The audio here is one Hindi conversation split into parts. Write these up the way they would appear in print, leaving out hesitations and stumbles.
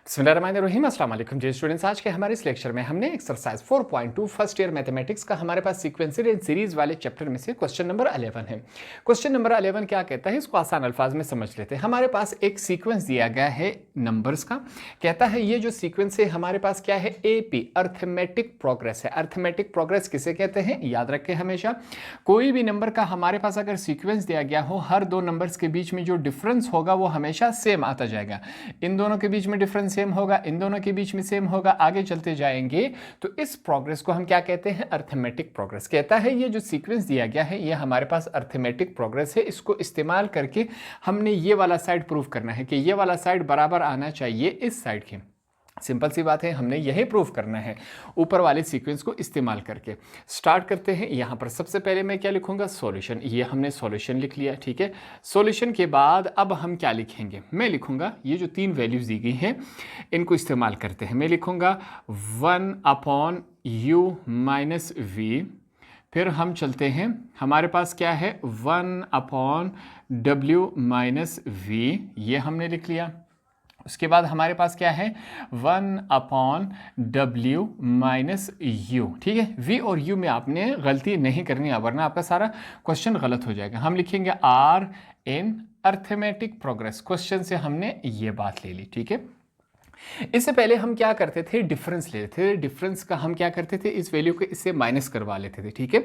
बिस्मिल्लाहिर्रहमानिर्रहीम, अस्सलाम वालेकुम जी स्टूडेंट्स। आज के हमारे इस लेक्चर में हमने एक्सरसाइज 4.2 फर्स्ट ईयर मैथमेटिक्स का हमारे पास सीक्वेंसर एंड सीरीज वाले चैप्टर में से क्वेश्चन नंबर 11 है। क्वेश्चन नंबर 11 क्या कहता है, इसको आसान अल्फाज में समझ लेते हैं। हमारे पास एक सीक्वेंस दिया गया है नंबर्स का। कहता है ये जो सीक्वेंस है हमारे पास क्या है, AP अर्थमेटिक प्रोग्रेस है। अर्थमेटिक प्रोग्रेस किसे कहते हैं, याद रखें हमेशा कोई भी नंबर का हमारे पास अगर सीक्वेंस दिया गया हो, हर दो नंबर्स के बीच में जो डिफरेंस होगा वो हमेशा सेम आता जाएगा। इन दोनों के बीच में डिफरेंस सेम होगा, इन दोनों के बीच में सेम होगा, आगे चलते जाएंगे। तो इस प्रोग्रेस को हम क्या कहते हैं, अर्थमेटिक प्रोग्रेस। कहता है ये जो सीक्वेंस दिया गया है ये हमारे पास अर्थमेटिक प्रोग्रेस है। इसको इस्तेमाल करके हमने ये वाला साइड प्रूव करना है कि ये वाला साइड बराबर आना चाहिए इस साइड के। सिंपल सी बात है, हमने यही प्रूफ करना है ऊपर वाले सीक्वेंस को इस्तेमाल करके। स्टार्ट करते हैं। यहाँ पर सबसे पहले मैं क्या लिखूंगा, सॉल्यूशन। ये हमने सॉल्यूशन लिख लिया, ठीक है। सॉल्यूशन के बाद अब हम क्या लिखेंगे, मैं लिखूंगा ये जो तीन वैल्यूज दी गई हैं इनको इस्तेमाल करते हैं। मैं लिखूंगा 1/u माइनस v। फिर हम चलते हैं, हमारे पास क्या है 1/w माइनस v, ये हमने लिख लिया। उसके बाद हमारे पास क्या है 1/w माइनस u, ठीक है। v और u में आपने गलती नहीं करनी है वरना आपका सारा क्वेश्चन गलत हो जाएगा। हम लिखेंगे r in arithmetic progress. Question से हमने ये बात ले ली, ठीक है। इससे पहले हम क्या करते थे, डिफरेंस लेते थे। डिफरेंस का हम क्या करते थे, इस वैल्यू को इससे माइनस करवा लेते थे, ठीक है।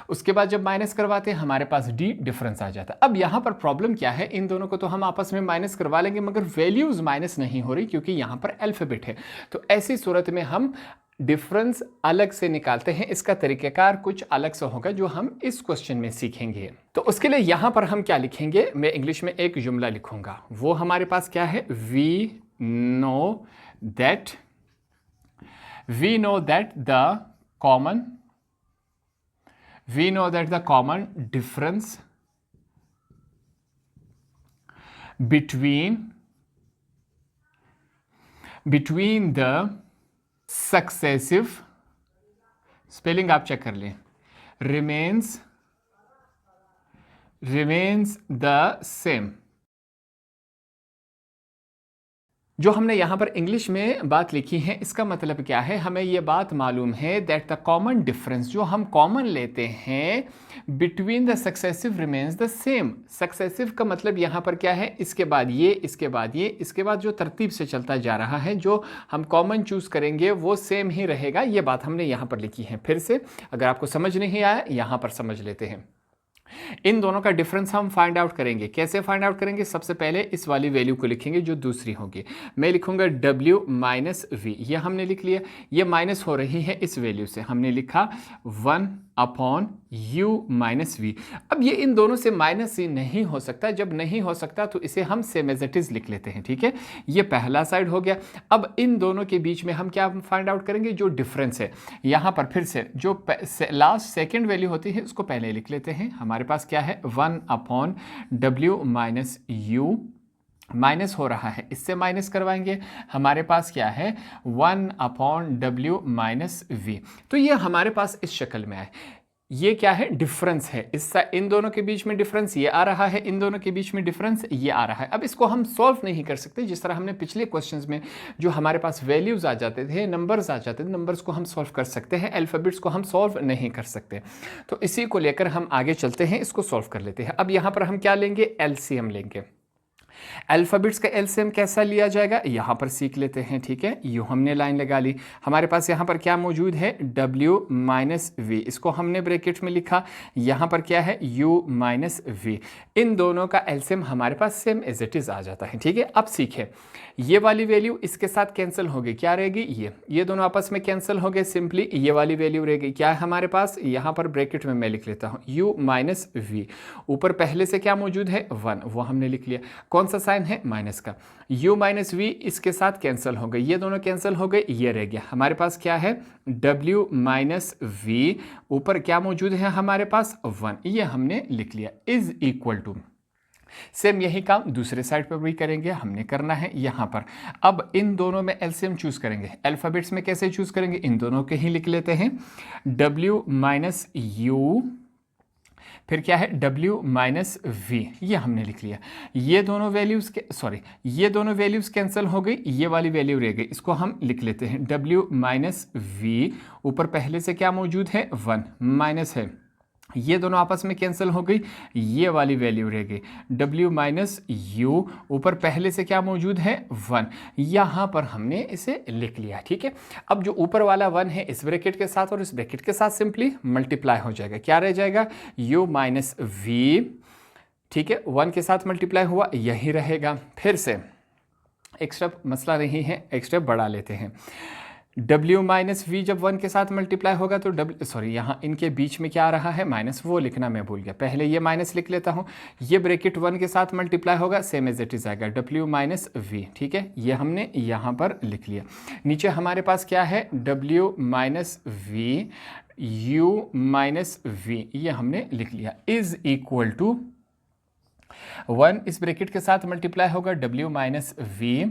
उसके बाद जब माइनस करवाते हैं हमारे पास d डिफरेंस आ जाता है। अब यहाँ पर प्रॉब्लम क्या है, इन दोनों को तो हम आपस में माइनस करवा लेंगे मगर वैल्यूज माइनस नहीं हो रही क्योंकि यहाँ पर अल्फाबेट है। तो ऐसी सूरत में हम डिफरेंस अलग से निकालते हैं। इसका तरीक़ेकार कुछ अलग से होगा जो हम इस क्वेश्चन में सीखेंगे। तो उसके लिए यहाँ पर हम क्या लिखेंगे, मैं इंग्लिश में एक जुमला लिखूंगा। वो हमारे पास क्या है, we know that the common difference between the successive, spelling आप चेक कर लें, remains the same। जो हमने यहाँ पर इंग्लिश में बात लिखी है इसका मतलब क्या है, हमें ये बात मालूम है दैट द कॉमन डिफरेंस, जो हम कॉमन लेते हैं between the successive remains the same. Successive का मतलब यहाँ पर क्या है, इसके बाद ये, इसके बाद ये, इसके बाद जो तरतीब से चलता जा रहा है जो हम कॉमन चूज करेंगे वो सेम ही रहेगा। ये बात हमने यहाँ पर लिखी है। फिर से अगर आपको समझ नहीं आया यहाँ पर समझ लेते हैं। इन दोनों का डिफरेंस हम फाइंड आउट करेंगे। कैसे फाइंड आउट करेंगे, सबसे पहले इस वाली वैल्यू को लिखेंगे जो दूसरी होगी। मैं लिखूंगा w माइनस v, ये हमने लिख लिया। ये माइनस हो रही है इस वैल्यू से, हमने लिखा 1/u माइनस v। अब ये इन दोनों से माइनस ही नहीं हो सकता। जब नहीं हो सकता तो इसे हम सेम एज इट इज लिख लेते हैं, ठीक है। ये पहला साइड हो गया। अब इन दोनों के बीच में हम क्या फाइंड आउट करेंगे, जो डिफरेंस है। यहाँ पर फिर से जो लास्ट सेकेंड वैल्यू होती है उसको पहले लिख लेते हैं। हमारे पास क्या है 1/w माइनस u, माइनस हो रहा है इससे माइनस करवाएंगे। हमारे पास क्या है 1/w माइनस v। तो ये हमारे पास इस शक्ल में है। ये क्या है, डिफरेंस है। इन दोनों के बीच में डिफरेंस ये आ रहा है, इन दोनों के बीच में डिफरेंस ये आ रहा है। अब इसको हम सॉल्व नहीं कर सकते जिस तरह हमने पिछले क्वेश्चंस में जो हमारे पास वैल्यूज आ जाते थे, नंबर्स आ जाते थे, नंबर्स को हम सॉल्व कर सकते हैं, अल्फाबेट्स को हम सॉल्व नहीं कर सकते। तो इसी को लेकर हम आगे चलते हैं, इसको सॉल्व कर लेते हैं। अब यहाँ पर हम क्या लेंगे, एलसीएम लेंगे। अल्फाबेट्स का एलसीएम कैसा लिया जाएगा यहाँ पर सीख लेते हैं, ठीक है। यू हमने लाइन लगा ली। हमारे पास यहाँ पर क्या मौजूद है, w माइनस v, इसको हमने ब्रैकेट में लिखा। यहाँ पर क्या है u माइनस v। इन दोनों का एलसीएम हमारे पास सेम एज इट इज आ जाता है, ठीक है। अब सीखे, ये वाली वैल्यू इसके साथ कैंसिल हो गई, क्या रहेगी, ये दोनों आपस में कैंसिल हो गए। सिंपली ये वाली वैल्यू रहेगी, क्या है हमारे पास, यहाँ पर ब्रैकेट में मैं लिख लेता हूँ u माइनस v। ऊपर पहले से क्या मौजूद है 1, वो हमने लिख लिया। कौन सा साइन है, माइनस का। u माइनस v इसके साथ कैंसिल हो गए, ये दोनों कैंसिल हो गए, ये रह गया। हमारे पास क्या है w माइनस v, ऊपर क्या मौजूद है हमारे पास 1, ये हमने लिख लिया, इज इक्वल टू। सेम यही काम दूसरे साइड पर भी करेंगे, हमने करना है यहाँ पर। अब इन दोनों में एलसीएम चूज करेंगे। अल्फाबेट्स में कैसे चूज करेंगे, इन दोनों के ही लिख लेते हैं w माइनस u, फिर क्या है w माइनस वी, ये हमने लिख लिया। ये दोनों वैल्यूज़ कैंसिल हो गई, ये वाली वैल्यू रह गई, इसको हम लिख लेते हैं w माइनस वी, ऊपर पहले से क्या मौजूद है 1 माइनस है, ये दोनों आपस में कैंसिल हो गई, ये वाली वैल्यू रह गई w माइनस यू, ऊपर पहले से क्या मौजूद है 1, यहाँ पर हमने इसे लिख लिया। ठीक है, अब जो ऊपर वाला 1 है इस ब्रैकेट के साथ और इस ब्रैकेट के साथ सिंपली मल्टीप्लाई हो जाएगा, क्या रह जाएगा u माइनस वी। ठीक है, 1 के साथ मल्टीप्लाई हुआ, यही रहेगा। फिर से एक स्टेप मसला नहीं है, एक स्टेप बढ़ा लेते हैं। w माइनस वी जब 1 के साथ मल्टीप्लाई होगा तो यहाँ इनके बीच में क्या आ रहा है माइनस, वो लिखना मैं भूल गया, पहले ये माइनस लिख लेता हूँ। ये ब्रैकेट 1 के साथ मल्टीप्लाई होगा, सेम एज इट इज आएगा w माइनस वी। ठीक है, ये हमने यहाँ पर लिख लिया। नीचे हमारे पास क्या है w minus V, u minus V, ये हमने लिख लिया, इज इक्वल टू 1 इस ब्रैकेट के साथ मल्टीप्लाई होगा w माइनस वी,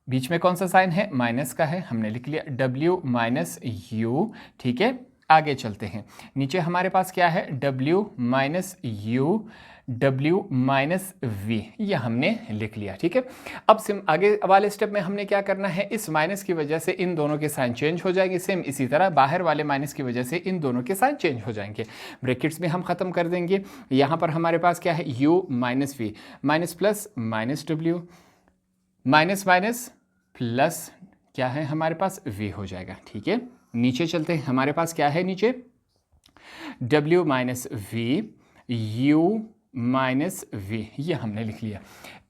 बीच में कौन सा साइन है माइनस का है, हमने लिख लिया w माइनस यू। ठीक है, आगे चलते हैं, नीचे हमारे पास क्या है w minus U, w minus V, ये हमने लिख लिया। ठीक है, अब आगे वाले स्टेप में हमने क्या करना है, इस माइनस की वजह से इन दोनों के साइन चेंज हो जाएंगे, सेम इसी तरह बाहर वाले माइनस की वजह से इन दोनों के साइन चेंज हो जाएंगे, ब्रैकेट्स में हम खत्म कर देंगे। यहाँ पर हमारे पास क्या है u minus V, minus plus minus w, minus minus plus क्या है हमारे पास v हो जाएगा। ठीक है, नीचे चलते हैं, हमारे पास क्या है नीचे w minus V, u minus V, ये हमने लिख लिया,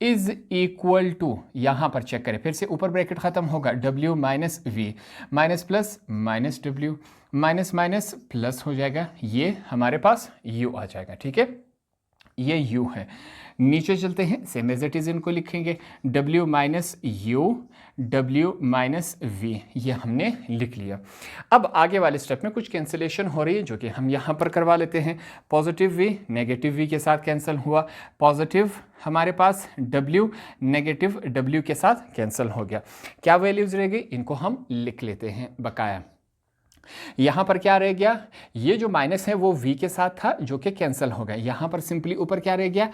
इज इक्वल टू, यहाँ पर चेक करें फिर से, ऊपर ब्रैकेट खत्म होगा w minus V, minus plus minus w, minus minus plus हो जाएगा, ये हमारे पास u आ जाएगा। ठीक है, ये u है। नीचे चलते हैं, सेम एज इट इज इनको लिखेंगे w minus U, w minus V, ये हमने लिख लिया। अब आगे वाले स्टेप में कुछ कैंसिलेशन हो रही है जो कि हम यहाँ पर करवा लेते हैं। पॉजिटिव v नेगेटिव v के साथ कैंसिल हुआ, पॉजिटिव हमारे पास w नेगेटिव w के साथ कैंसिल हो गया, क्या वैल्यूज रह गई इनको हम लिख लेते हैं बकाया। यहाँ पर क्या रह गया, ये जो माइनस है वो v के साथ था जो कि कैंसिल हो गया, यहाँ पर सिंपली ऊपर क्या रह गया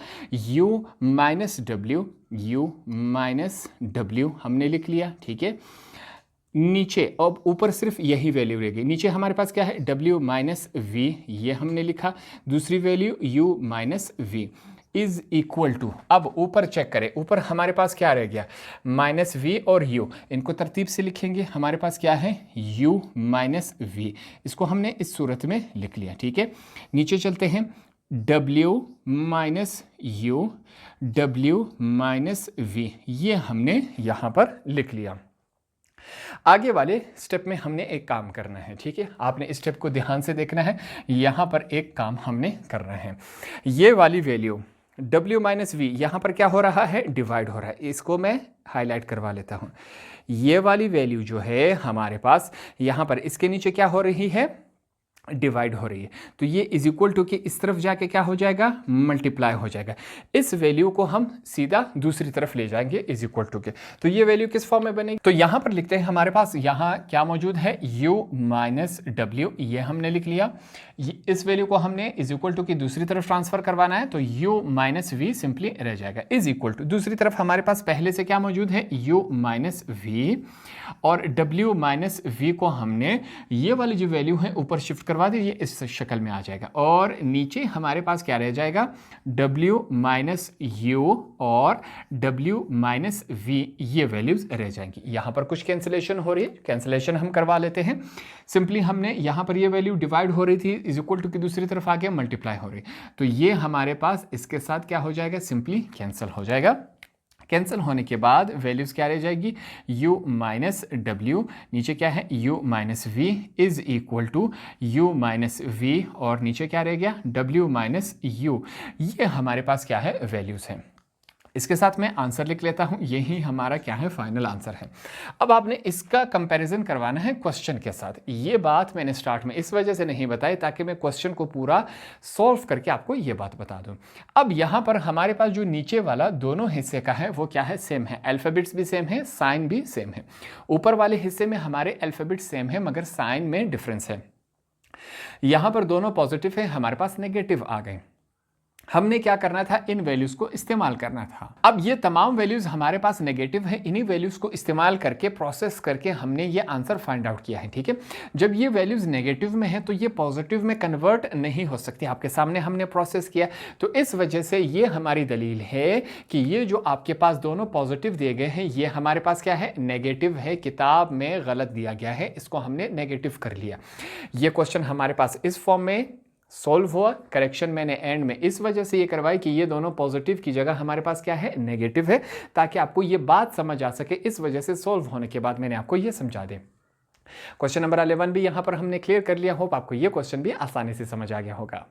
u minus w, u minus w हमने लिख लिया। ठीक है, नीचे अब ऊपर सिर्फ यही वैल्यू रहेगी, नीचे हमारे पास क्या है w माइनस v, ये हमने लिखा, दूसरी value u minus v is equal to, अब ऊपर चेक करें, ऊपर हमारे पास क्या रह गया माइनस v और u, इनको तरतीब से लिखेंगे, हमारे पास क्या है u माइनस v, इसको हमने इस सूरत में लिख लिया। ठीक है, नीचे चलते हैं, w minus u, w minus v, ये हमने यहाँ पर लिख लिया। आगे वाले स्टेप में हमने एक काम करना है। ठीक है, आपने इस स्टेप को ध्यान से देखना है, यहाँ पर एक काम हमने करना है, ये वाली वैल्यू w माइनस वी, यहाँ पर क्या हो रहा है डिवाइड हो रहा है, इसको मैं हाईलाइट करवा लेता हूँ। ये वाली वैल्यू जो है हमारे पास यहाँ पर इसके नीचे क्या हो रही है डिवाइड हो रही है, तो ये इज इक्वल टू के इस तरफ जाके क्या हो जाएगा मल्टीप्लाई हो जाएगा, इस वैल्यू को हम सीधा दूसरी तरफ ले जाएंगे इज इक्वल टू के, तो ये वैल्यू किस फॉर्म में बनेगी, तो यहाँ पर लिखते हैं, हमारे पास यहाँ क्या मौजूद है u माइनस w, ये हमने लिख लिया, इस वैल्यू को हमने इज इक्वल टू की दूसरी तरफ ट्रांसफर करवाना है, तो u माइनस वी सिंपली रह जाएगा, इज इक्वल टू दूसरी तरफ हमारे पास पहले से क्या मौजूद है u माइनस वी, और w माइनस वी को हमने ये वाली जो वैल्यू है ऊपर शिफ्ट करवा दी, ये इस शक्ल में आ जाएगा, और नीचे हमारे पास क्या रह जाएगा w माइनस यू और w माइनस v, ये वैल्यूज रह जाएंगी। यहाँ पर कुछ कैंसिलेशन हो रही है, कैंसिलेशन हम करवा लेते हैं। सिंपली हमने यहाँ पर ये वैल्यू डिवाइड हो रही थी इज इक्वल टू की दूसरी तरफ आके मल्टीप्लाई हो रही, तो ये हमारे पास इसके साथ क्या हो जाएगा सिंपली कैंसिल हो जाएगा। कैंसिल होने के बाद वैल्यूज क्या रह जाएगी u माइनस w, नीचे क्या है u minus v is equal to u minus v, और नीचे क्या रह गया w माइनस u, ये हमारे पास क्या है वैल्यूज हैं। इसके साथ मैं आंसर लिख लेता हूं, यही हमारा क्या है फाइनल आंसर है। अब आपने इसका कंपैरिजन करवाना है क्वेश्चन के साथ। ये बात मैंने स्टार्ट में इस वजह से नहीं बताई ताकि मैं क्वेश्चन को पूरा सॉल्व करके आपको ये बात बता दूं। अब यहाँ पर हमारे पास जो नीचे वाला दोनों हिस्से का है वो क्या है सेम है, अल्फ़ाबेट्स भी सेम है, साइन भी सेम है। ऊपर वाले हिस्से में हमारे अल्फ़ाबेट सेम है मगर साइन में डिफरेंस है। यहाँ पर दोनों पॉजिटिव है, हमारे पास नेगेटिव आ गए। हमने क्या करना था, इन वैल्यूज को इस्तेमाल करना था। अब ये तमाम वैल्यूज हमारे पास नेगेटिव है, इन्हीं वैल्यूज को इस्तेमाल करके प्रोसेस करके हमने ये आंसर फाइंड आउट किया है, ठीक है। जब ये वैल्यूज नेगेटिव में है तो ये पॉजिटिव में कन्वर्ट नहीं हो सकती, आपके सामने हमने प्रोसेस किया। तो इस वजह से ये हमारी दलील है कि ये जो आपके पास दोनों पॉजिटिव दिए गए हैं ये हमारे पास क्या है, नेगेटिव है, किताब में गलत दिया गया है, इसको हमने नेगेटिव कर लिया। ये क्वेश्चन हमारे पास इस फॉर्म में सॉल्व हुआ। करेक्शन मैंने एंड में इस वजह से ये करवाई कि ये दोनों पॉजिटिव की जगह हमारे पास क्या है, नेगेटिव है, ताकि आपको ये बात समझ आ सके। इस वजह से सॉल्व होने के बाद मैंने आपको ये समझा दे। क्वेश्चन नंबर 11 भी यहां पर हमने क्लियर कर लिया। होप आपको ये क्वेश्चन भी आसानी से समझ आ गया होगा।